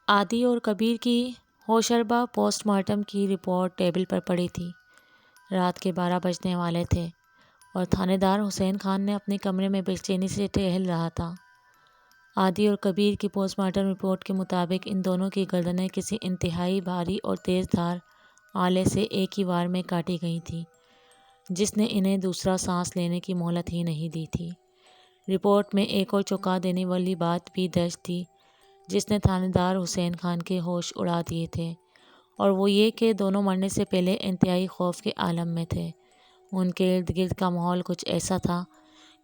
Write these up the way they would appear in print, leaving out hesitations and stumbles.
عادی اور کبیر کی ہوشربا پوسٹ مارٹم کی رپورٹ ٹیبل پر پڑی تھی۔ رات کے 12 بجنے والے تھے اور تھانے دار حسین خان نے اپنے کمرے میں بے چینی سے ٹہل رہا تھا۔ عادی اور کبیر کی پوسٹ مارٹم رپورٹ کے مطابق ان دونوں کی گردنیں کسی انتہائی بھاری اور تیز دھار آلے سے ایک ہی وار میں کاٹی گئی تھیں، جس نے انہیں دوسرا سانس لینے کی مہلت ہی نہیں دی تھی۔ رپورٹ میں ایک اور چونکا دینے والی بات بھی درج تھی جس نے تھانے دار حسین خان کے ہوش اڑا دیے تھے، اور وہ یہ کہ دونوں مرنے سے پہلے انتہائی خوف کے عالم میں تھے۔ ان کے ارد گرد کا ماحول کچھ ایسا تھا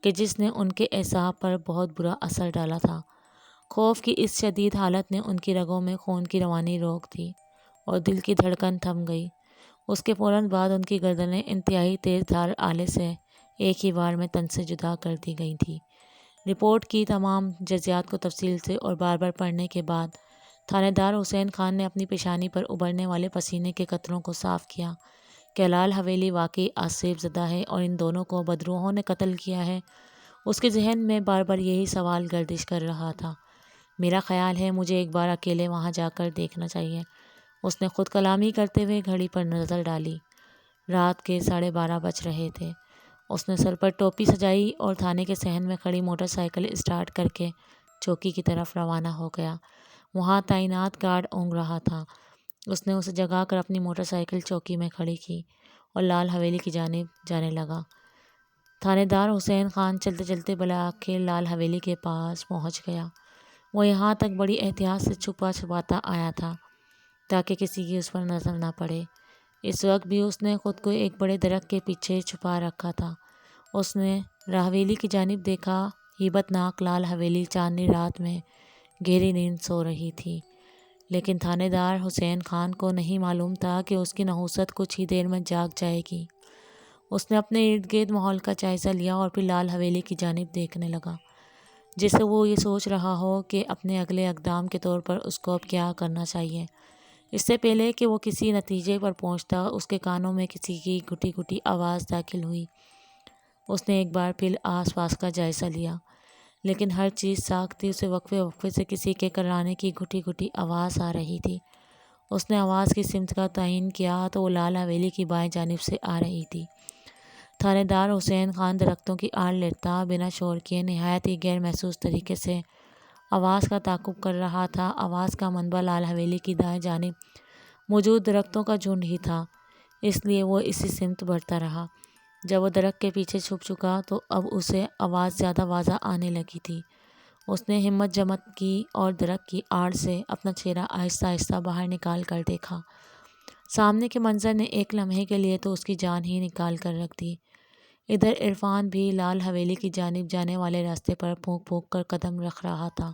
کہ جس نے ان کے اعصاب پر بہت برا اثر ڈالا تھا۔ خوف کی اس شدید حالت نے ان کی رگوں میں خون کی روانی روک دی اور دل کی دھڑکن تھم گئی۔ اس کے فوراً بعد ان کی گردنیں انتہائی تیز دھار آلے سے ایک ہی وار میں تن سے جدا کر دی گئی تھیں۔ رپورٹ کی تمام جزیات کو تفصیل سے اور بار بار پڑھنے کے بعد تھانے دار حسین خان نے اپنی پیشانی پر ابھرنے والے پسینے کے قطروں کو صاف کیا۔ کیا لال حویلی واقعی آسیب زدہ ہے اور ان دونوں کو بدروحوں نے قتل کیا ہے؟ اس کے ذہن میں بار بار یہی سوال گردش کر رہا تھا۔ میرا خیال ہے مجھے ایک بار اکیلے وہاں جا کر دیکھنا چاہیے۔ اس نے خود کلامی کرتے ہوئے گھڑی پر نظر ڈالی۔ رات کے 12:30 بج رہے تھے۔ اس نے سر پر ٹوپی سجائی اور تھانے کے صحن میں کھڑی موٹر سائیکل اسٹارٹ کر کے چوکی کی طرف روانہ ہو گیا۔ وہاں تعینات گارڈ اونگ رہا تھا۔ اس نے اسے جگا کر اپنی موٹر سائیکل چوکی میں کھڑی کی اور لال حویلی کی جانب جانے لگا۔ تھانے دار حسین خان چلتے چلتے بالآخر لال حویلی کے پاس پہنچ گیا۔ وہ یہاں تک بڑی احتیاط سے چھپا چھپاتا آیا تھا تاکہ کسی کی اس پر نظر نہ پڑے۔ اس وقت بھی اس نے خود کو ایک بڑے درخت کے پیچھے چھپا رکھا تھا۔ اس نے حویلی کی جانب دیکھا۔ ہیبت ناک لال حویلی چاندنی رات میں گہری نیند سو رہی تھی، لیکن تھانے دار حسین خان کو نہیں معلوم تھا کہ اس کی نحوست کچھ ہی دیر میں جاگ جائے گی۔ اس نے اپنے ارد گرد ماحول کا جائزہ لیا اور پھر لال حویلی کی جانب دیکھنے لگا، جیسے وہ یہ سوچ رہا ہو کہ اپنے اگلے اقدام کے طور پر اس کو اب کیا کرنا چاہیے۔ اس سے پہلے کہ وہ کسی نتیجے پر پہنچتا، اس کے کانوں میں کسی کی گھٹی گھٹی آواز داخل ہوئی۔ اس نے ایک بار پھر آس پاس کا جائزہ لیا، لیکن ہر چیز ساکت تھی۔ اسے وقفے وقفے سے کسی کے کرانے کی گھٹی گھٹی آواز آ رہی تھی۔ اس نے آواز کی سمت کا تعین کیا تو وہ لال حویلی کی بائیں جانب سے آ رہی تھی۔ تھانے دار حسین خان درختوں کی آڑ لیتا بنا شور کیے نہایت ہی غیر محسوس طریقے سے آواز کا تعاقب کر رہا تھا۔ آواز کا منبع لال حویلی کی دائیں جانب موجود درختوں کا جھنڈ ہی تھا، اس لیے وہ اسی سمت بڑھتا رہا۔ جب وہ درخت کے پیچھے چھپ چکا تو اب اسے آواز زیادہ واضح آنے لگی تھی۔ اس نے ہمت جمع کی اور درخت کی آڑ سے اپنا چہرہ آہستہ آہستہ باہر نکال کر دیکھا۔ سامنے کے منظر نے ایک لمحے کے لیے تو اس کی جان ہی نکال کر رکھ دی۔ ادھر عرفان بھی لال حویلی کی جانب جانے والے راستے پر پھونک پھونک کر قدم رکھ رہا تھا۔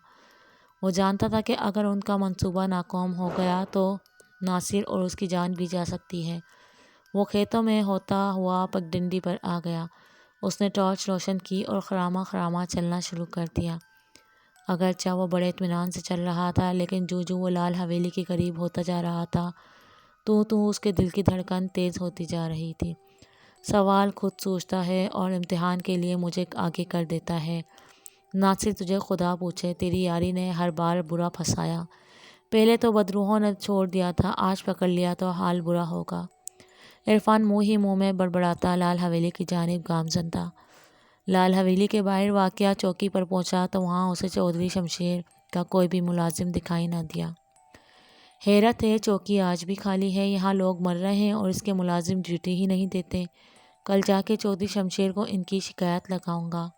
وہ جانتا تھا کہ اگر ان کا منصوبہ ناکام ہو گیا تو ناصر اور اس کی جان بھی جا سکتی ہے۔ وہ کھیتوں میں ہوتا ہوا پگڈنڈی پر آ گیا۔ اس نے ٹارچ روشن کی اور خراماں خراماں چلنا شروع کر دیا۔ اگرچہ وہ بڑے اطمینان سے چل رہا تھا، لیکن جو جو وہ لال حویلی کے قریب ہوتا جا رہا تھا تو اس کے دل کی دھڑکن تیز ہوتی جا رہی تھی۔ سوال خود سوچتا ہے اور امتحان کے لیے مجھے آگے کر دیتا ہے۔ ناصر، تجھے خدا پوچھے، تیری یاری نے ہر بار برا پھنسایا۔ پہلے تو بدروحوں نے چھوڑ دیا تھا، آج پکڑ لیا تو حال برا ہوگا۔ عرفان منہ ہی منہ میں بڑبڑاتا لال حویلی کی جانب گامزن تھا۔ لال حویلی کے باہر واقع چوکی پر پہنچا تو وہاں اسے چودھری شمشیر کا کوئی بھی ملازم دکھائی نہ دیا۔ حیرت ہے، چوکی آج بھی خالی ہے، یہاں لوگ مر رہے ہیں اور اس کے ملازم ڈیوٹی ہی نہیں دیتے۔ کل جا کے چودھری شمشیر کو ان کی شکایت لگاؤں گا۔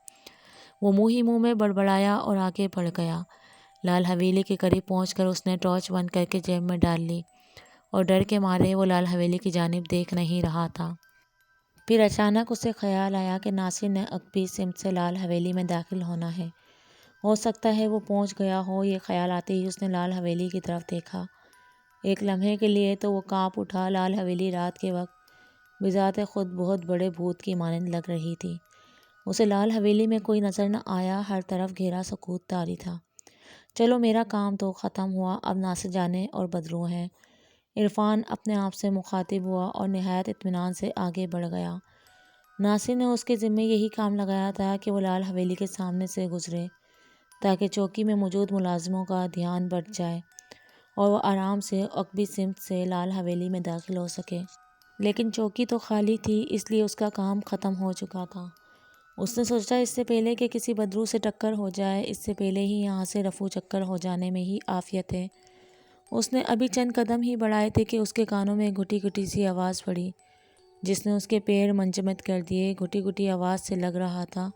وہ منہ ہی منہ میں بڑبڑایا اور آگے بڑھ گیا۔ لال حویلی کے قریب پہنچ کر اس نے ٹارچ بند کر کے جیب میں ڈال لی اور ڈر کے مارے وہ لال حویلی کی جانب دیکھ نہیں رہا تھا۔ پھر اچانک اسے خیال آیا کہ ناصر نے عقبی سمت سے لال حویلی میں داخل ہونا ہے۔ ہو سکتا ہے وہ پہنچ گیا ہو۔ یہ خیال آتے ہی اس نے لال حویلی کی طرف دیکھا۔ ایک لمحے کے لیے تو وہ کانپ اٹھا۔ لال حویلی رات کے وقت بذات خود بہت بڑے بھوت کی مانند لگ رہی تھی۔ اسے لال حویلی میں کوئی نظر نہ آیا، ہر طرف گہرا سکوت طاری تھا۔ چلو، میرا کام تو ختم ہوا، اب ناصر جانے اور بدروح ہیں۔ عرفان اپنے آپ سے مخاطب ہوا اور نہایت اطمینان سے آگے بڑھ گیا۔ ناصر نے اس کے ذمے یہی کام لگایا تھا کہ وہ لال حویلی کے سامنے سے گزرے تاکہ چوکی میں موجود ملازموں کا دھیان بٹ جائے اور وہ آرام سے عقبی سمت سے لال حویلی میں داخل ہو سکے، لیکن چوکی تو خالی تھی، اس لیے اس کا کام ختم ہو چکا تھا۔ اس نے سوچا اس سے پہلے کہ کسی بدرو سے ٹکر ہو جائے، اس سے پہلے ہی یہاں سے رفو چکر ہو جانے میں ہی عافیت ہے۔ اس نے ابھی چند قدم ہی بڑھائے تھے کہ اس کے کانوں میں گھٹی گھٹی سی آواز پڑی، جس نے اس کے پیر منجمد کر دیے۔ گھٹی گھٹی آواز سے لگ رہا تھا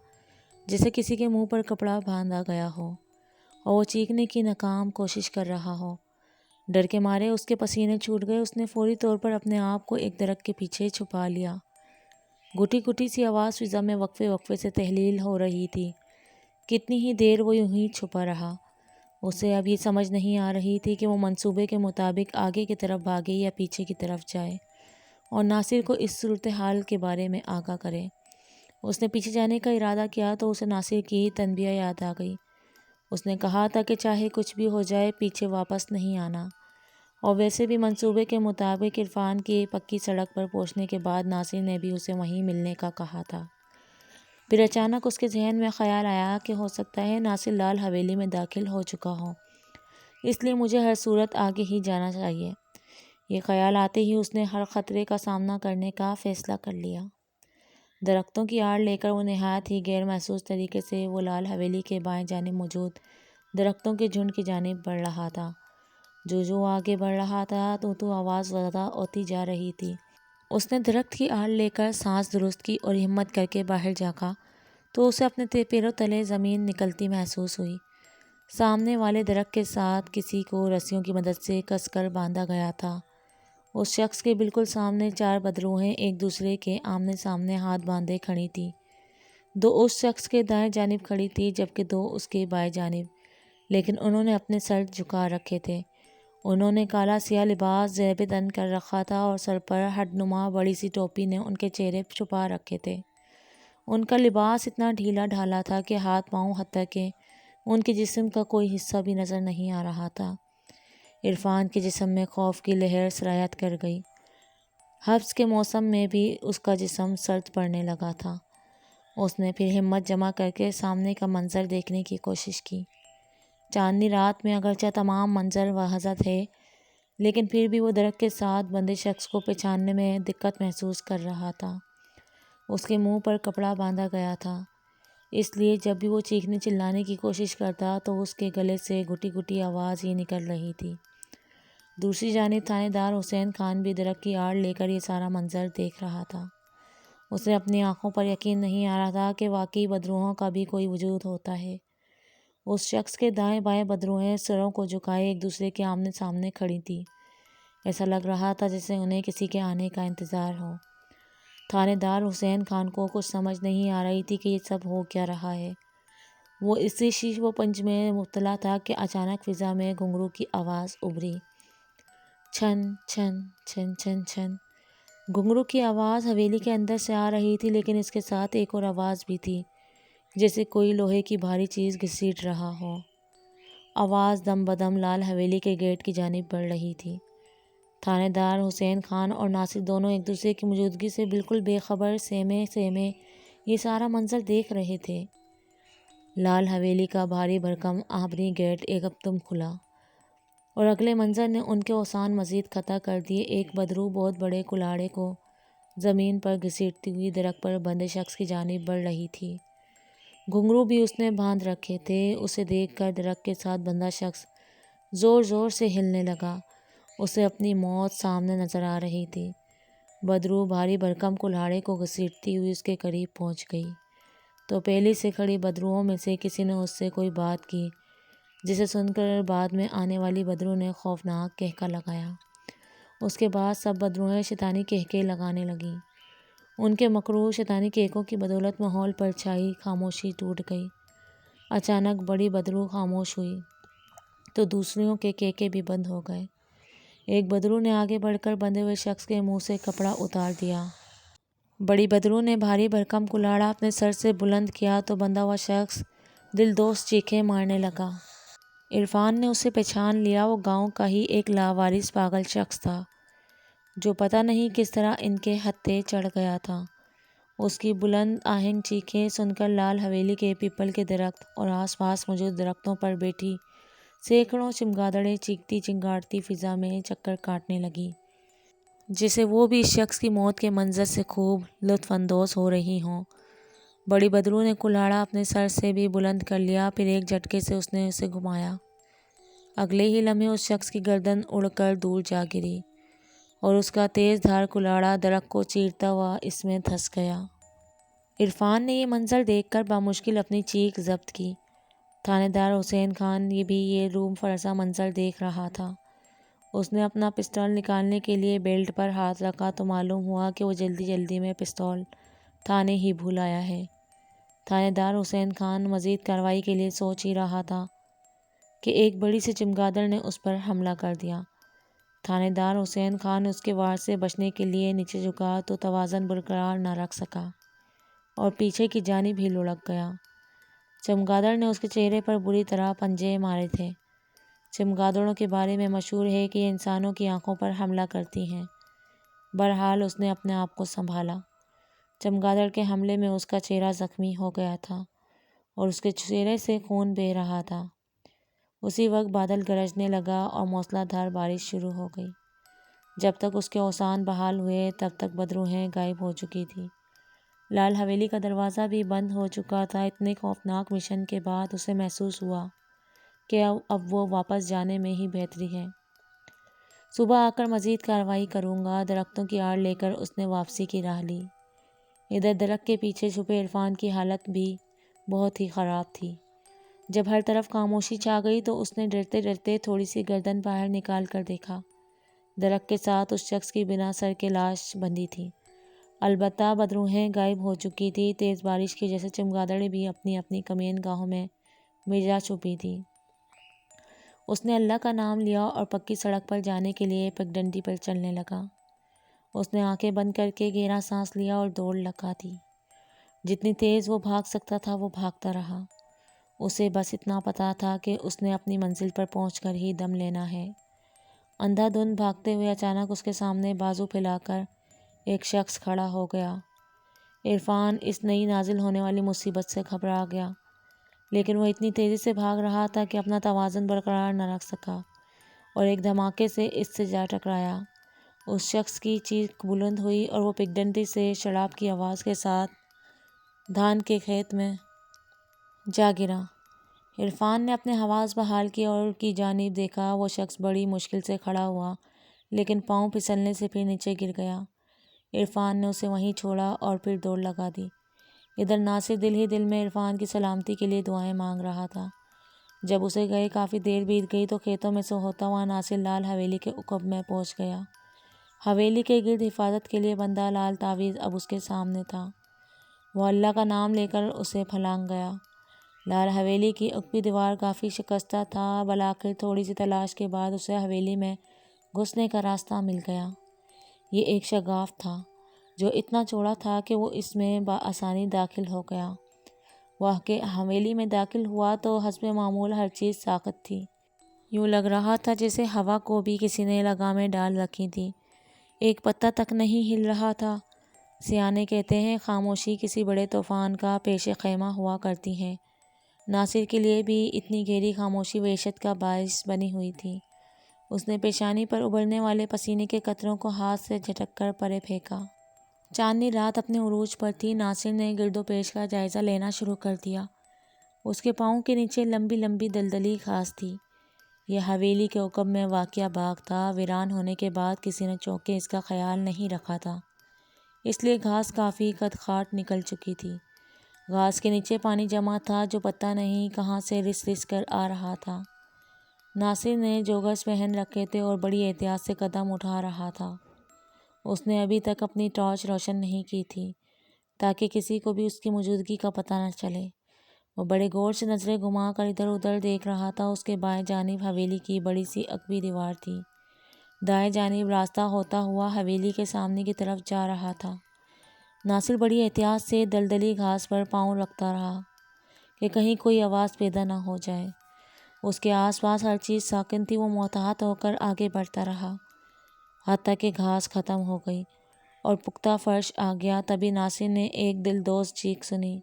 جیسے کسی کے منہ پر کپڑا باندھا گیا ہو اور وہ چیخنے کی ناکام کوشش کر رہا ہو۔ ڈر کے مارے اس کے پسینے چھوٹ گئے۔ اس نے فوری طور پر اپنے آپ کو ایک درخت کے پیچھے چھپا لیا۔ گھٹی گھٹی سی آواز فضا میں وقفے وقفے سے تحلیل ہو رہی تھی۔ کتنی ہی دیر وہ یوں ہی چھپا رہا۔ اسے اب یہ سمجھ نہیں آ رہی تھی کہ وہ منصوبے کے مطابق آگے کی طرف بھاگے یا پیچھے کی طرف جائے اور ناصر کو اس صورتحال کے بارے میں آگاہ کرے۔ اس نے پیچھے جانے کا ارادہ کیا تو اسے ناصر کی تنبیہ یاد آ گئی۔ اس نے کہا تھا کہ چاہے کچھ بھی ہو جائے پیچھے واپس نہیں آنا، اور ویسے بھی منصوبے کے مطابق عرفان کی پکی سڑک پر پہنچنے کے بعد ناصر نے بھی اسے وہیں ملنے کا کہا تھا۔ پھر اچانک اس کے ذہن میں خیال آیا کہ ہو سکتا ہے ناصر لال حویلی میں داخل ہو چکا ہو، اس لیے مجھے ہر صورت آگے ہی جانا چاہیے۔ یہ خیال آتے ہی اس نے ہر خطرے کا سامنا کرنے کا فیصلہ کر لیا۔ درختوں کی آڑ لے کر وہ نہایت ہی غیر محسوس طریقے سے وہ لال حویلی کے بائیں جانب موجود درختوں کے جھنڈ کی جانب بڑھ رہا تھا۔ جو وہ آگے بڑھ رہا تھا تو آواز زیادہ ہوتی جا رہی تھی۔ اس نے درخت کی آڑ لے کر سانس درست کی اور ہمت کر کے باہر جھانکا تو اسے اپنے پیروں تلے زمین نکلتی محسوس ہوئی۔ سامنے والے درخت کے ساتھ کسی کو رسیوں کی مدد سے کس کر باندھا گیا تھا۔ اس شخص کے بالکل سامنے 4 بدروہیں ایک دوسرے کے آمنے سامنے ہاتھ باندھے کھڑی تھیں۔ 2 اس شخص کے دائیں جانب کھڑی تھیں جبکہ 2 اس کے بائیں جانب، لیکن انہوں نے اپنے سر جھکا رکھے تھے۔ انہوں نے کالا سیاہ لباس زیب تن کر رکھا تھا اور سر پر ہٹ نما بڑی سی ٹوپی نے ان کے چہرے چھپا رکھے تھے۔ ان کا لباس اتنا ڈھیلا ڈھالا تھا کہ ہاتھ پاؤں حتیٰ کہ ان کے جسم کا کوئی حصہ بھی نظر نہیں آ رہا تھا۔ عرفان کے جسم میں خوف کی لہر سرایت کر گئی۔ حبس کے موسم میں بھی اس کا جسم سرد پڑنے لگا تھا۔ اس نے پھر ہمت جمع کر کے سامنے کا منظر دیکھنے کی کوشش کی۔ چاندنی رات میں اگرچہ تمام منظر واضح تھے، لیکن پھر بھی وہ درخت کے ساتھ بندھے شخص کو پہچاننے میں دقت محسوس کر رہا تھا۔ اس کے منہ پر کپڑا باندھا گیا تھا، اس لیے جب بھی وہ چیخنے چلانے کی کوشش کرتا تو اس کے گلے سے گھٹی گھٹی آواز ہی نکل رہی تھی۔ دوسری جانب تھانے دار حسین خان بھی درخت کی آڑ لے کر یہ سارا منظر دیکھ رہا تھا۔ اسے اپنی آنکھوں پر یقین نہیں آ رہا تھا کہ واقعی بدروحوں کا بھی کوئی وجود ہوتا ہے۔ اس شخص کے دائیں بائیں بدروہیں سروں کو جھکائے ایک دوسرے کے آمنے سامنے کھڑی تھیں۔ ایسا لگ رہا تھا جیسے انہیں کسی کے آنے کا انتظار ہو۔ تھانے دار حسین خان کو کچھ سمجھ نہیں آ رہی تھی کہ یہ سب ہو کیا رہا ہے۔ وہ اسی شش و پنج میں مبتلا تھا کہ اچانک فضا میں گھنگرو کی آواز ابھری۔ چھن چھن چھن چھن چھن۔ گھنگرو کی آواز حویلی کے اندر سے آ رہی تھی، لیکن اس کے ساتھ ایک اور آواز بھی تھی جیسے کوئی لوہے کی بھاری چیز گھسیٹ رہا ہو۔ آواز دم بدم لال حویلی کے گیٹ کی جانب بڑھ رہی تھی۔ تھانے دار حسین خان اور ناصر دونوں ایک دوسرے کی موجودگی سے بالکل بے خبر سہمے سہمے یہ سارا منظر دیکھ رہے تھے۔ لال حویلی کا بھاری بھرکم آبی گیٹ ایک دم کھلا اور اگلے منظر نے ان کے اوسان مزید کھتا کر دیے۔ ایک بدرو بہت بڑے کلاڑے کو زمین پر گھسیٹتی ہوئی درخت پر بندھے شخص کی جانب بڑھ رہی تھی۔ گھنگرو بھی اس نے باندھ رکھے تھے۔ اسے دیکھ کر درخت کے ساتھ بندھا شخص زور زور سے ہلنے لگا۔ اسے اپنی موت سامنے نظر آ رہی تھی۔ بدرو بھاری بھرکم کلاڑے کو گھسیٹتی ہوئی اس کے قریب پہنچ گئی تو پہلے سے کھڑی بدروؤں میں سے کسی نے اس سے کوئی بات کی، جسے سن کر بعد میں آنے والی بدرو نے خوفناک کہکا لگایا۔ اس کے بعد سب بدروئیں شیطانی کہکے لگانے لگیں۔ ان کے مکروہ شیطانی کہکوں کی بدولت ماحول پر چھائی خاموشی ٹوٹ گئی۔ اچانک بڑی بدرو خاموش ہوئی تو دوسریوں کے کہکے بھی بند ہو گئے۔ ایک بدرو نے آگے بڑھ کر بندھے ہوئے شخص کے منہ سے کپڑا اتار دیا۔ بڑی بدرو نے بھاری بھرکم کلاڑا اپنے سر سے بلند کیا تو بندھا ہوا شخص دلدوز چیخیں مارنے لگا۔ عرفان نے اسے پہچان لیا۔ وہ گاؤں کا ہی ایک لاوارث پاگل شخص تھا جو پتہ نہیں کس طرح ان کے ہتھے چڑھ گیا تھا۔ اس کی بلند آہنگ چیخیں سن کر لال حویلی کے پیپل کے درخت اور آس پاس موجود درختوں پر بیٹھی سینکڑوں چمگادڑیں چیختی چنگاڑتی فضا میں چکر کاٹنے لگی، جسے وہ بھی اس شخص کی موت کے منظر سے خوب لطف اندوز ہو رہی ہوں۔ بڑی بدرو نے کلاڑا اپنے سر سے بھی بلند کر لیا، پھر ایک جھٹکے سے اس نے اسے گھمایا۔ اگلے ہی لمحے اس شخص کی گردن اڑ کر دور جا گری اور اس کا تیز دھار کلاڑا درخت کو چیرتا ہوا اس میں دھس گیا۔ عرفان نے یہ منظر دیکھ کر بامشکل اپنی چیخ ضبط کی۔ تھانے دار حسین خان بھی یہ روح فرسا منظر دیکھ رہا تھا۔ اس نے اپنا پستول نکالنے کے لیے بیلٹ پر ہاتھ رکھا تو معلوم ہوا کہ وہ جلدی جلدی میں پستول تھانے ہی بھول آیا ہے۔ تھانے دار حسین خان مزید کارروائی کے لیے سوچ ہی رہا تھا کہ ایک بڑی سی چمگادڑ نے اس پر حملہ کر دیا۔ تھانے دار حسین خان اس کے وار سے بچنے کے لیے نیچے جھکا تو توازن برقرار نہ رکھ سکا اور پیچھے کی جانب ہی لڑک گیا۔ چمگادڑ نے اس کے چہرے پر بری طرح پنجے مارے تھے۔ چمگادڑوں کے بارے میں مشہور ہے کہ یہ انسانوں کی آنکھوں پر حملہ کرتی ہیں۔ بہرحال اس نے اپنے آپ کو سنبھالا۔ چمگادڑ کے حملے میں اس کا چہرہ زخمی ہو گیا تھا اور اس کے چہرے سے خون بہہ رہا تھا۔ اسی وقت بادل گرجنے لگا اور موسلا دھار بارش شروع ہو گئی۔ جب تک اس کے اوزان بحال ہوئے تب تک بدروحیں غائب ہو چکی تھی۔ لال حویلی کا دروازہ بھی بند ہو چکا تھا۔ اتنے خوفناک مشن کے بعد اسے محسوس ہوا کہ اب وہ واپس جانے میں ہی بہتری ہے۔ صبح آ کر مزید کارروائی کروں گا۔ درختوں کی آڑ لے کر اس نے واپسی کی راہ لی۔ ادھر درخت کے پیچھے چھپے عرفان کی حالت بھی بہت ہی خراب تھی۔ جب ہر طرف خاموشی چھا گئی تو اس نے ڈرتے ڈرتے تھوڑی سی گردن باہر نکال کر دیکھا۔ درخت کے ساتھ اس شخص کی بنا سر کے لاش بندھی تھی۔ البتہ بدروحیں غائب ہو چکی تھی۔ تیز بارش کی وجہ سے چمگادڑیں بھی اپنی اپنی کمین گاہوں میں جا چھپی تھیں۔ اس نے اللہ کا نام لیا اور پکی سڑک پر جانے کے لیے پگڈنڈی پر چلنے لگا۔ اس نے آنکھیں بند کر کے گہرا سانس لیا اور دوڑ لگا دی۔ جتنی تیز وہ بھاگ سکتا تھا وہ بھاگتا رہا۔ اسے بس اتنا پتا تھا کہ اس نے اپنی منزل پر پہنچ کر ہی دم لینا ہے۔ اندھا دھند بھاگتے ہوئے اچانک اس کے سامنے بازو پھیلا کر ایک شخص کھڑا ہو گیا۔ عرفان اس نئی نازل ہونے والی مصیبت سے گھبرا گیا، لیکن وہ اتنی تیزی سے بھاگ رہا تھا کہ اپنا توازن برقرار نہ رکھ سکا اور ایک دھماکے سے اس سے جا ٹکرایا۔ اس شخص کی چیخ بلند ہوئی اور وہ پگڈنڈی سے شڑاب کی آواز کے ساتھ دھان کے کھیت میں جا گرا۔ عرفان نے اپنے حواس بحال کیے اور کی جانب دیکھا۔ وہ شخص بڑی مشکل سے کھڑا ہوا لیکن پاؤں پھسلنے سے پھر نیچے گر گیا۔ عرفان نے اسے وہیں چھوڑا اور پھر دوڑ لگا دی۔ ادھر ناصر دل ہی دل میں عرفان کی سلامتی کے لیے دعائیں مانگ رہا تھا۔ جب اسے گئے کافی دیر بیت گئی تو کھیتوں میں سے ہوتا ہوا ناصر لال حویلی کے عقب میں پہنچ گیا۔ حویلی کے گرد حفاظت کے لیے بندہ لال تعویذ اب اس کے سامنے تھا۔ وہ اللہ کا نام لے کر اسے پھلانگ گیا۔ لال حویلی کی عقبی دیوار کافی شکستہ تھا، بالآخر تھوڑی سی تلاش کے بعد اسے حویلی میں گھسنے کا راستہ مل گیا۔ یہ ایک شگاف تھا جو اتنا چوڑا تھا کہ وہ اس میں بآسانی داخل ہو گیا۔ وہ حویلی میں داخل ہوا تو حسب معمول ہر چیز ساکت تھی۔ یوں لگ رہا تھا جیسے ہوا کو بھی کسی نے لگامیں ڈال رکھی تھیں۔ ایک پتا تک نہیں ہل رہا تھا۔ سیانے کہتے ہیں خاموشی کسی بڑے طوفان کا پیش خیمہ ہوا کرتی ہے۔ ناصر کے لیے بھی اتنی گہری خاموشی وحشت کا باعث بنی ہوئی تھی۔ اس نے پیشانی پر ابلنے والے پسینے کے قطروں کو ہاتھ سے جھٹک کر پرے پھینکا۔ چاندنی رات اپنے عروج پر تھی۔ ناصر نے گرد و پیش کا جائزہ لینا شروع کر دیا۔ اس کے پاؤں کے نیچے لمبی لمبی دلدلی گھاس تھی۔ یہ حویلی کے عقب میں واقع باغ تھا۔ ویران ہونے کے بعد کسی نے چونکہ اس کا خیال نہیں رکھا تھا، اس لیے گھاس کافی خدخات نکل چکی تھی۔ گھاس کے نیچے پانی جمع تھا جو پتہ نہیں کہاں سے رس رس کر آ رہا تھا۔ ناصر نے جوگرز پہن رکھے تھے اور بڑی احتیاط سے قدم اٹھا رہا تھا۔ اس نے ابھی تک اپنی ٹارچ روشن نہیں کی تھی تاکہ کسی کو بھی اس کی موجودگی کا پتہ نہ چلے۔ وہ بڑے غور سے نظریں گھما کر ادھر ادھر دیکھ رہا تھا۔ اس کے بائیں جانب حویلی کی بڑی سی عقبی دیوار تھی۔ دائیں جانب راستہ ہوتا ہوا حویلی کے سامنے کی طرف جا رہا تھا۔ ناصر بڑی احتیاط سے دلدلی گھاس پر پاؤں رکھتا رہا کہ کہیں کوئی آواز پیدا نہ ہو جائے۔ اس کے آس پاس ہر چیز ساکن تھی۔ وہ محتاط ہو کر آگے بڑھتا رہا حتیٰ کہ گھاس ختم ہو گئی اور پختہ فرش آ گیا۔ تبھی ناصر نے ایک دلدوز چیخ سنی۔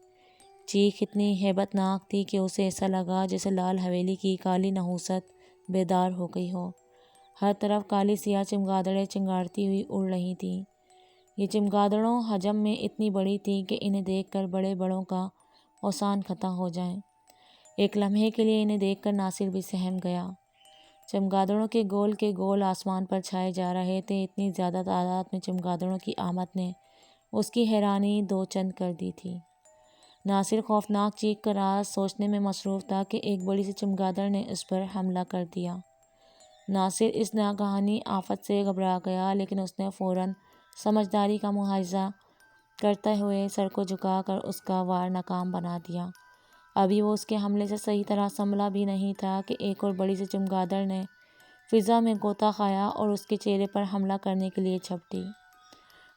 چیخ اتنی ہیبت ناک تھی کہ اسے ایسا لگا جیسے لال حویلی کی کالی نحوست بیدار ہو گئی ہو۔ ہر طرف کالی سیاہ چمگادڑیں چنگاڑتی ہوئی اڑ رہی تھیں۔ یہ چمگادڑوں حجم میں اتنی بڑی تھیں کہ انہیں دیکھ کر بڑے بڑوں کا اوسان ختم ہو جائیں۔ ایک لمحے کے لیے انہیں دیکھ کر ناصر بھی سہم گیا۔ چمگادڑوں کے گول آسمان پر چھائے جا رہے تھے۔ اتنی زیادہ تعداد میں چمگادڑوں کی آمد نے اس کی حیرانی دو چند کر دی تھی۔ ناصر خوفناک چیخ کا راز سوچنے میں مصروف تھا کہ ایک بڑی سی چمگادڑ نے اس پر حملہ کر دیا۔ ناصر اس ناگہانی آفت سے گھبرا گیا، لیکن اس نے فوراً سمجھداری کا مظاہرہ کرتے ہوئے سر کو جھکا کر اس کا وار ناکام بنا دیا۔ ابھی وہ اس کے حملے سے صحیح طرح سنبھلا بھی نہیں تھا کہ ایک اور بڑی سی چمگادڑ نے فضا میں غوطہ کھایا اور اس کے چہرے پر حملہ کرنے کے لیے جھپٹی۔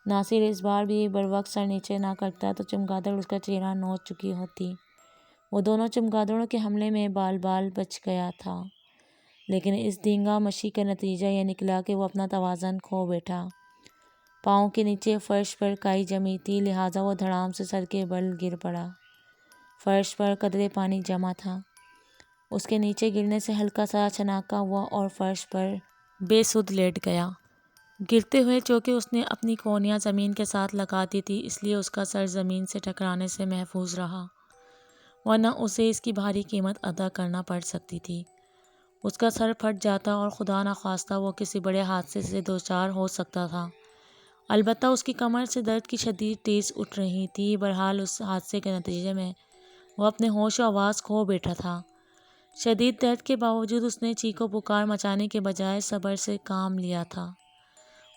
ناصر اس بار بھی بروقت سر نیچے نہ کرتا تو چمگادڑ اس کا چہرہ نوچ چکی ہوتی۔ وہ دونوں چمگادڑوں کے حملے میں بال بال بچ گیا تھا، لیکن اس دینگا مشی کا نتیجہ یہ نکلا کہ وہ اپنا توازن کھو بیٹھا۔ پاؤں کے نیچے فرش پر کائی جمی تھی، لہٰذا وہ دھڑام سے سر کے بل گر پڑا۔ فرش پر قدرے پانی جمع تھا۔ اس کے نیچے گرنے سے ہلکا سا چھناکا ہوا اور فرش پر بے سدھ لیٹ گیا۔ گرتے ہوئے چونکہ اس نے اپنی کونیاں زمین کے ساتھ لگا دی تھی، اس لیے اس کا سر زمین سے ٹکرانے سے محفوظ رہا، ورنہ اسے اس کی بھاری قیمت ادا کرنا پڑ سکتی تھی۔ اس کا سر پھٹ جاتا اور خدا نخواستہ وہ کسی بڑے حادثے سے دوچار ہو سکتا تھا۔ البتہ اس کی کمر سے درد کی شدید ٹیس اٹھ رہی تھی۔ بہرحال اس حادثے کے نتیجے میں وہ اپنے ہوش و حواس کھو بیٹھا تھا۔ شدید درد کے باوجود اس نے چیخ و پکار مچانے کے بجائے صبر سے کام لیا تھا۔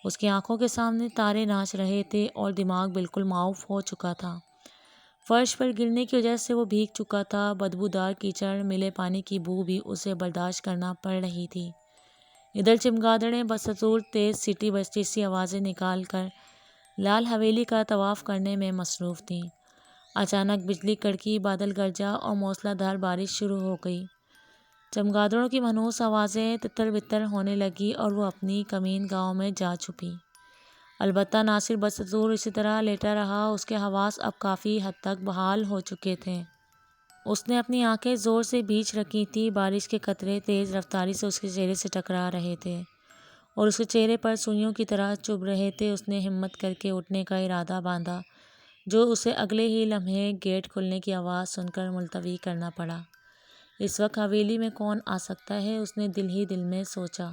اس کی آنکھوں کے سامنے تارے ناچ رہے تھے اور دماغ بالکل معاف ہو چکا تھا۔ فرش پر گرنے کی وجہ سے وہ بھیگ چکا تھا۔ بدبودار کیچڑ ملے پانی کی بو بھی اسے برداشت کرنا پڑ رہی تھی۔ ادھر چمگادڑیں بدستور تیز سیٹی بجتی سی آوازیں نکال کر لال حویلی کا طواف کرنے میں مصروف تھیں۔ اچانک بجلی کڑکی، بادل گرجا اور موسلا دھار بارش شروع ہو گئی۔ چمگادڑوں کی مانوس آوازیں تتر بتر ہونے لگیں اور وہ اپنی کمین گاہوں میں جا چھپی۔ البتہ ناصر بدستور اسی طرح لیٹا رہا۔ اس کے حواس اب کافی حد تک بحال ہو چکے تھے۔ اس نے اپنی آنکھیں زور سے بیچ رکھی تھیں۔ بارش کے قطرے تیز رفتاری سے اس کے چہرے سے ٹکرا رہے تھے اور اس کے چہرے پر سوئیوں کی طرح چبھ رہے تھے۔ اس نے ہمت کر کے اٹھنے کا ارادہ باندھا، جو اسے اگلے ہی لمحے گیٹ کھلنے کی آواز سن کر ملتوی کرنا پڑا۔ اس وقت حویلی میں کون آ سکتا ہے؟ اس نے دل ہی دل میں سوچا۔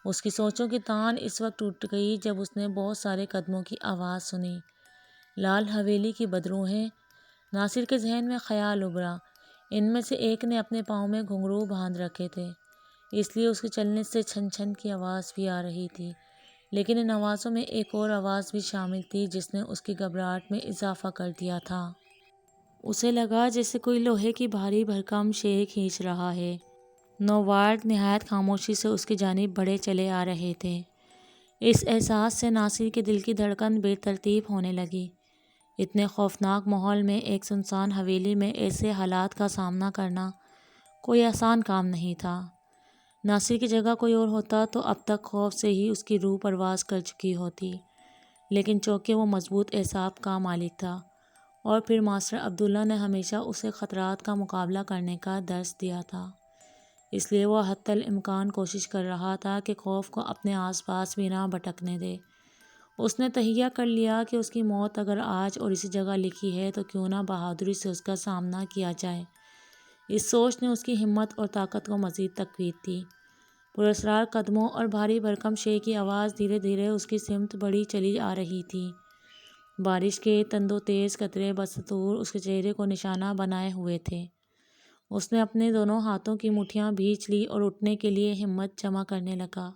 اس کی سوچوں کی تان اس وقت ٹوٹ گئی جب اس نے بہت سارے قدموں کی آواز سنی۔ لال حویلی کی بدروحیں! ناصر کے ذہن میں خیال ابھرا۔ ان میں سے ایک نے اپنے پاؤں میں گھنگرو باندھ رکھے تھے، اس لیے اس کے چلنے سے چھن چھن کی آواز بھی آ رہی تھی، لیکن ان آوازوں میں ایک اور آواز بھی شامل تھی جس نے اس کی گھبراہٹ میں اضافہ کر دیا تھا۔ اسے لگا جیسے کوئی لوہے کی بھاری بھرکم شے کھینچ رہا ہے۔ نووارڈ نہایت خاموشی سے اس کی جانب بڑھے چلے آ رہے تھے۔ اس احساس سے ناصر کے دل کی دھڑکن بے ترتیب ہونے لگی۔ اتنے خوفناک ماحول میں ایک سنسان حویلی میں ایسے حالات کا سامنا کرنا کوئی آسان کام نہیں تھا۔ ناصر کی جگہ کوئی اور ہوتا تو اب تک خوف سے ہی اس کی روح پرواز کر چکی ہوتی، لیکن چونکہ وہ مضبوط اعصاب کا مالک تھا اور پھر ماسٹر عبداللہ نے ہمیشہ اسے خطرات کا مقابلہ کرنے کا درس دیا تھا، اس لیے وہ حتی الامکان کوشش کر رہا تھا کہ خوف کو اپنے آس پاس بھی نہ بھٹکنے دے۔ اس نے تہیہ کر لیا کہ اس کی موت اگر آج اور اسی جگہ لکھی ہے تو کیوں نہ بہادری سے اس کا سامنا کیا جائے۔ اس سوچ نے اس کی ہمت اور طاقت کو مزید تقویت دی۔ پراسرار قدموں اور بھاری بھرکم شے کی آواز دھیرے دھیرے اس کی سمت بڑھی چلی آ رہی تھی۔ بارش کے تندوتیز قطرے بدستور اس کے چہرے کو نشانہ بنائے ہوئے تھے۔ اس نے اپنے دونوں ہاتھوں کی مٹھیاں بھینچ لی اور اٹھنے کے لیے ہمت جمع کرنے لگا۔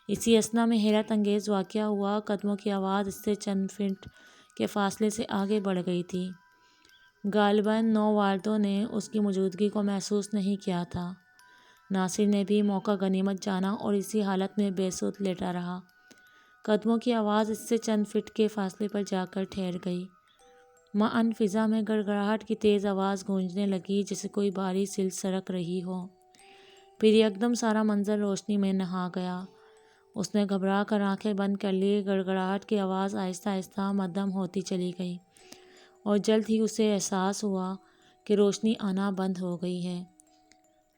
اسی اثنا میں حیرت انگیز واقعہ ہوا۔ قدموں کی آواز اس سے چند فٹ کے فاصلے سے آگے بڑھ گئی تھی۔ غالباً نوواردوں نے اس کی موجودگی کو محسوس نہیں کیا تھا۔ ناصر نے بھی موقع غنیمت جانا اور اسی حالت میں بے سدھ لیٹا رہا۔ قدموں کی آواز اس سے چند فٹ کے فاصلے پر جا کر ٹھہر گئی۔ مع فضا میں گڑگڑاہٹ کی تیز آواز گونجنے لگی جیسے کوئی بھاری سیل سرک رہی ہو۔ پھر یکدم سارا منظر روشنی میں نہا گیا۔ اس نے گھبرا کر آنکھیں بند کر لیں۔ گڑگڑاہٹ کی آواز آہستہ آہستہ مدھم ہوتی چلی گئی اور جلد ہی اسے احساس ہوا کہ روشنی آنا بند ہو گئی ہے۔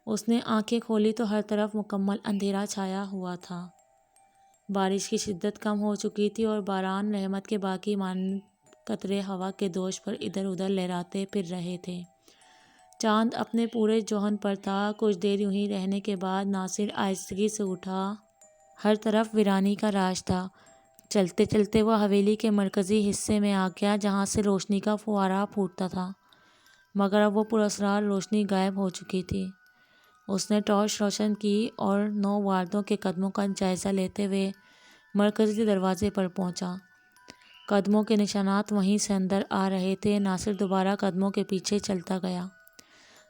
اس نے آنکھیں کھولی تو ہر طرف مکمل اندھیرا چھایا ہوا تھا۔ بارش کی شدت کم ہو چکی تھی اور باران رحمت کے باقی مانند قطرے ہوا کے دوش پر ادھر ادھر لہراتے پھر رہے تھے۔ چاند اپنے پورے جوہن پر تھا۔ کچھ دیر یوں ہی رہنے کے بعد ناصر آہستگی سے اٹھا۔ ہر طرف ویرانی کا راج تھا۔ چلتے چلتے وہ حویلی کے مرکزی حصے میں آ گیا جہاں سے روشنی کا فوارہ پھوٹتا تھا، مگر اب وہ پراسرار روشنی غائب ہو چکی تھی۔ اس نے ٹارچ روشن کی اور 9 واردوں کے قدموں کا جائزہ لیتے ہوئے مرکزی دروازے پر پہنچا۔ قدموں کے نشانات وہیں سے اندر آ رہے تھے۔ ناصر دوبارہ قدموں کے پیچھے چلتا گیا۔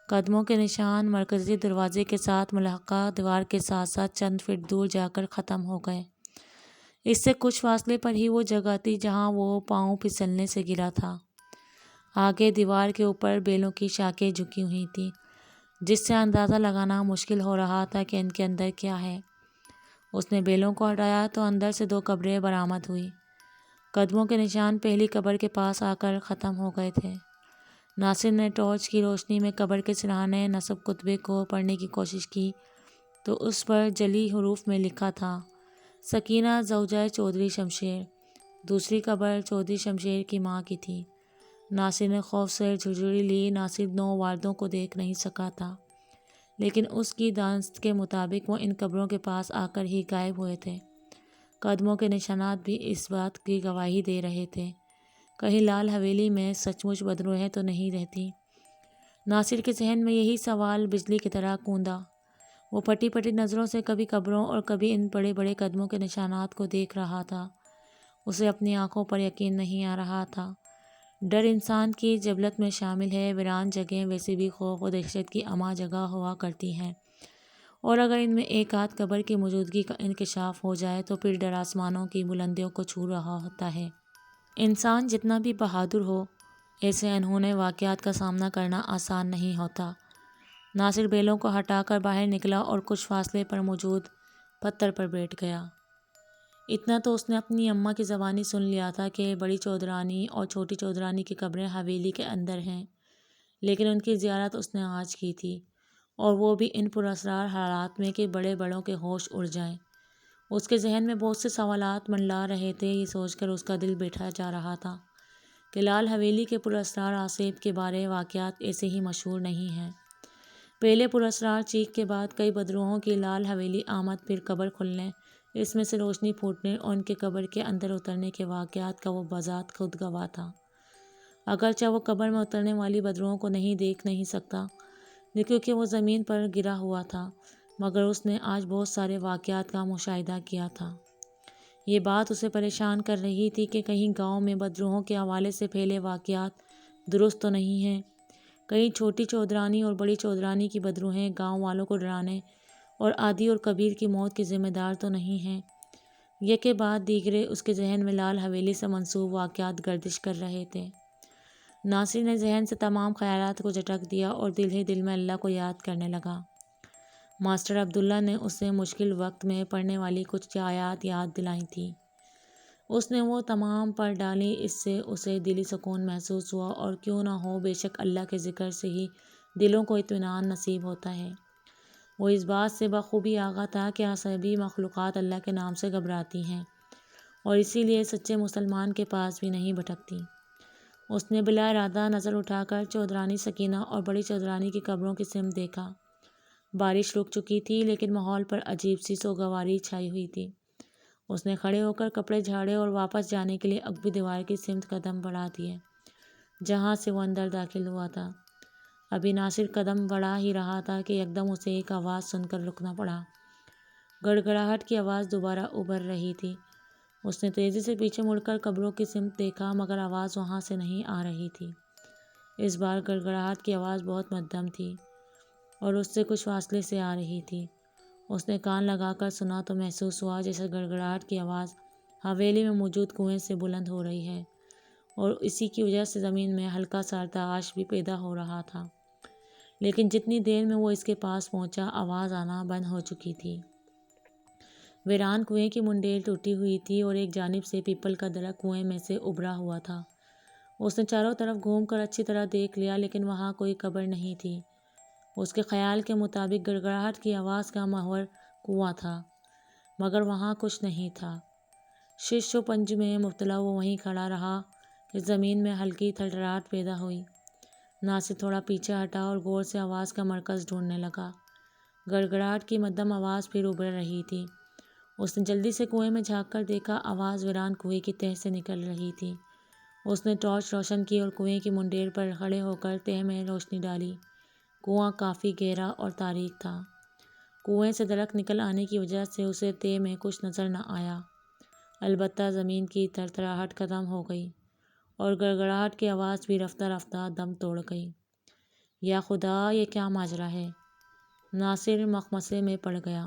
قدموں کے نشان مرکزی دروازے کے ساتھ ملحقہ دیوار کے ساتھ ساتھ چند فٹ دور جا کر ختم ہو گئے۔ اس سے کچھ فاصلے پر ہی وہ جگہ تھی جہاں وہ پاؤں پھسلنے سے گرا تھا۔ آگے دیوار کے اوپر بیلوں کی شاخیں جھکی ہوئی تھیں، جس سے اندازہ لگانا مشکل ہو رہا تھا کہ ان کے اندر کیا ہے۔ اس نے بیلوں کو ہٹایا تو اندر سے 2 قبریں برآمد ہوئی۔ قدموں کے نشان پہلی قبر کے پاس آ کر ختم ہو گئے تھے۔ ناصر نے ٹارچ کی روشنی میں قبر کے سرہانے نصب کتبے کو پڑھنے کی کوشش کی تو اس پر جلی حروف میں لکھا تھا: سکینہ زوجہ چودھری شمشیر۔ دوسری قبر چودھری شمشیر کی ماں کی تھی۔ ناصر نے خوف سے جھرجھری لی۔ ناصر 9 واردوں کو دیکھ نہیں سکا تھا، لیکن اس کی دانست کے مطابق وہ ان قبروں کے پاس آ کر ہی غائب ہوئے تھے۔ قدموں کے نشانات بھی اس بات کی گواہی دے رہے تھے، کہیں لال حویلی میں سچ مچ بدروحیں تو نہیں رہتی؟ ناصر کے ذہن میں یہی سوال بجلی کی طرح گوندا۔ وہ پھٹی پھٹی نظروں سے کبھی قبروں اور کبھی ان بڑے بڑے قدموں کے نشانات کو دیکھ رہا تھا۔ اسے اپنی آنکھوں پر یقین نہیں آ رہا تھا۔ ڈر انسان کی جبلت میں شامل ہے۔ ویران جگہیں ویسے بھی خوف و دہشت کی اماں جگہ ہوا کرتی ہیں، اور اگر ان میں ایک آدھ قبر کی موجودگی کا انکشاف ہو جائے تو پھر ڈر آسمانوں کی بلندیوں کو چھو رہا ہوتا ہے۔ انسان جتنا بھی بہادر ہو، ایسے انہونے واقعات کا سامنا کرنا آسان نہیں ہوتا۔ ناصر بیلوں کو ہٹا کر باہر نکلا اور کچھ فاصلے پر موجود پتھر پر بیٹھ گیا۔ اتنا تو اس نے اپنی اماں کی زبانی سن لیا تھا کہ بڑی چودھرانی اور چھوٹی چودھرانی کی قبریں حویلی کے اندر ہیں، لیکن ان کی زیارت اس نے آج کی تھی، اور وہ بھی ان پراسرار حالات میں کہ بڑے بڑوں کے ہوش اڑ جائیں۔ اس کے ذہن میں بہت سے سوالات منڈلا رہے تھے۔ یہ سوچ کر اس کا دل بیٹھا جا رہا تھا کہ لال حویلی کے پراسرار آسیب کے بارے واقعات ایسے ہی مشہور نہیں ہیں۔ پہلے پراسرار چیخ کے بعد کئی بدروحوں کی لال حویلی آمد، پھر قبر کھلنے، اس میں سے روشنی پھوٹنے اور ان کے قبر کے اندر اترنے کے واقعات کا وہ بذات خود گواہ تھا۔ اگرچہ وہ قبر میں اترنے والی بدروحوں کو دیکھ نہیں سکتا کیونکہ وہ زمین پر گرا ہوا تھا، مگر اس نے آج بہت سارے واقعات کا مشاہدہ کیا تھا۔ یہ بات اسے پریشان کر رہی تھی کہ کہیں گاؤں میں بدروحوں کے حوالے سے پھیلے واقعات درست تو نہیں ہیں، کہیں چھوٹی چودھرانی اور بڑی چودھرانی کی بدروحیں گاؤں والوں کو ڈرانے اور عادی اور کبیر کی موت کی ذمہ دار تو نہیں ہیں۔ یکے بعد دیگرے اس کے ذہن میں لال حویلی سے منسوب واقعات گردش کر رہے تھے۔ ناصر نے ذہن سے تمام خیالات کو جھٹک دیا اور دل ہی دل میں اللہ کو یاد کرنے لگا۔ ماسٹر عبداللہ نے اسے مشکل وقت میں پڑھنے والی کچھ آیات یاد دلائی تھیں۔ اس نے وہ تمام پڑھ ڈالیں۔ اس سے اسے دلی سکون محسوس ہوا، اور کیوں نہ ہو، بے شک اللہ کے ذکر سے ہی دلوں کو اطمینان نصیب ہوتا ہے۔ وہ اس بات سے بخوبی آگاہ تھا کہ سبھی مخلوقات اللہ کے نام سے گھبراتی ہیں، اور اسی لیے سچے مسلمان کے پاس بھی نہیں بھٹکتی۔ اس نے بلا ارادہ نظر اٹھا کر چودھرانی سکینہ اور بڑی چودھرانی کی قبروں کی سمت دیکھا۔ بارش رک چکی تھی، لیکن ماحول پر عجیب سی سوگواری چھائی ہوئی تھی۔ اس نے کھڑے ہو کر کپڑے جھاڑے اور واپس جانے کے لیے عقبی دیوار کی سمت قدم بڑھا دیے جہاں سے وہ اندر داخل ہوا تھا۔ ابھی ناصر قدم بڑھا ہی رہا تھا کہ یکدم اسے ایک آواز سن کر رکنا پڑا۔ گڑگڑاہٹ کی آواز دوبارہ ابھر رہی تھی۔ اس نے تیزی سے پیچھے مڑ کر قبروں کی سمت دیکھا، مگر آواز وہاں سے نہیں آ رہی تھی۔ اس بار گڑگڑاہٹ کی آواز بہت مدھم تھی اور اس سے کچھ فاصلے سے آ رہی تھی۔ اس نے کان لگا کر سنا تو محسوس ہوا جیسے گڑگڑاہٹ کی آواز حویلی میں موجود کنویں سے بلند ہو رہی ہے، اور اسی کی وجہ سے زمین میں ہلکا سا ارتعاش بھی پیدا ہو رہا تھا۔ لیکن جتنی دیر میں وہ اس کے پاس پہنچا، آواز آنا بند ہو چکی تھی۔ ویران کنویں کی منڈیل ٹوٹی ہوئی تھی اور ایک جانب سے پیپل کا درخت کنویں میں سے ابھرا ہوا تھا۔ اس نے چاروں طرف گھوم کر اچھی طرح دیکھ لیا لیکن وہاں کوئی قبر نہیں تھی۔ اس کے خیال کے مطابق گڑگڑاہٹ کی آواز کا محور کنواں تھا، مگر وہاں کچھ نہیں تھا۔ شش و پنج میں مبتلا وہ وہیں کھڑا رہا کہ زمین میں ہلکی تھرتھراہٹ پیدا ہوئی۔ ناصر تھوڑا پیچھے ہٹا اور غور سے آواز کا مرکز ڈھونڈنے لگا۔ گڑگڑاہٹ کی مدھم آواز پھر ابھر رہی تھی۔ اس نے جلدی سے کنویں میں جھانک کر دیکھا، آواز ویران کنویں کی تہہ سے نکل رہی تھی۔ اس نے ٹارچ روشن کی اور کنویں کی منڈیر پر کھڑے ہو کر تہہ میں روشنی ڈالی۔ کنواں کافی گہرا اور تاریک تھا۔ کنویں سے درخت نکل آنے کی وجہ سے اسے تہہ میں کچھ نظر نہ آیا، البتہ زمین کی تھرتھراہٹ ختم ہو گئی اور گڑگڑاہٹ کی آواز بھی رفتہ رفتہ دم توڑ گئی۔ یا خدا، یہ کیا ماجرا ہے؟ ناصر مخمصے میں پڑ گیا۔